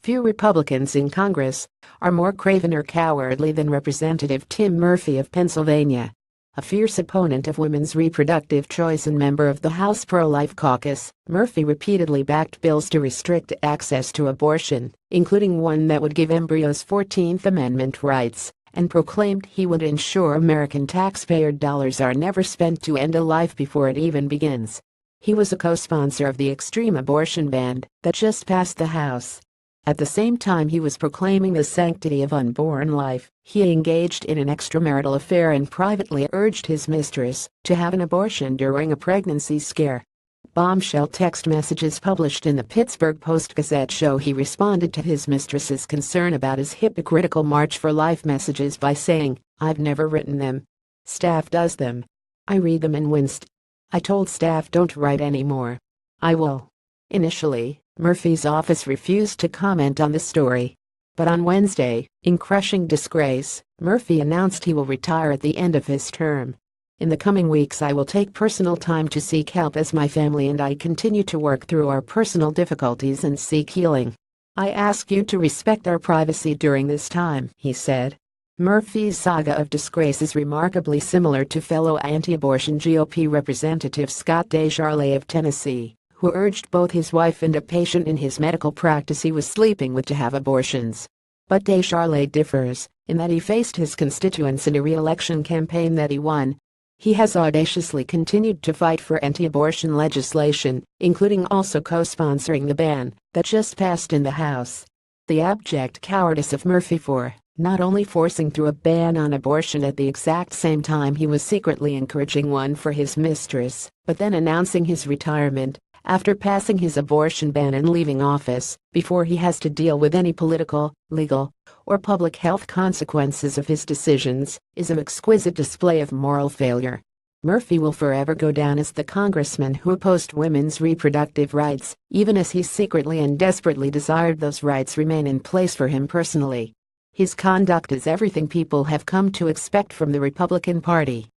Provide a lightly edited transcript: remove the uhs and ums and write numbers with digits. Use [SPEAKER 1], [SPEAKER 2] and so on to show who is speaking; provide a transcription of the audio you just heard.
[SPEAKER 1] Few Republicans in Congress are more craven or cowardly than Representative Tim Murphy of Pennsylvania. A fierce opponent of women's reproductive choice and member of the House Pro-Life Caucus, Murphy repeatedly backed bills to restrict access to abortion, including one that would give embryos 14th Amendment rights, and proclaimed he would ensure American taxpayer dollars are never spent to end a life before it even begins. He was a co-sponsor of the extreme abortion ban that just passed the House. At the same time he was proclaiming the sanctity of unborn life, he engaged in an extramarital affair and privately urged his mistress to have an abortion during a pregnancy scare. Bombshell text messages published in the Pittsburgh Post-Gazette show he responded to his mistress's concern about his hypocritical March for Life messages by saying, "I've never written them. Staff does them. I read them and winced. I told staff don't write anymore. I will." Initially, Murphy's office refused to comment on the story. But on Wednesday, in crushing disgrace, Murphy announced he will retire at the end of his term. "In the coming weeks I will take personal time to seek help as my family and I continue to work through our personal difficulties and seek healing. I ask you to respect our privacy during this time," he said. Murphy's saga of disgrace is remarkably similar to fellow anti-abortion GOP Representative Scott Desjardins of Tennessee, who urged both his wife and a patient in his medical practice he was sleeping with to have abortions. But Desjardins differs, in that he faced his constituents in a re-election campaign that he won. He has audaciously continued to fight for anti-abortion legislation, including also co-sponsoring the ban that just passed in the House. The abject cowardice of Murphy for not only forcing through a ban on abortion at the exact same time he was secretly encouraging one for his mistress, but then announcing his retirement after passing his abortion ban and leaving office before he has to deal with any political, legal, or public health consequences of his decisions, is an exquisite display of moral failure. Murphy will forever go down as the congressman who opposed women's reproductive rights, even as he secretly and desperately desired those rights remain in place for him personally. His conduct is everything people have come to expect from the Republican Party.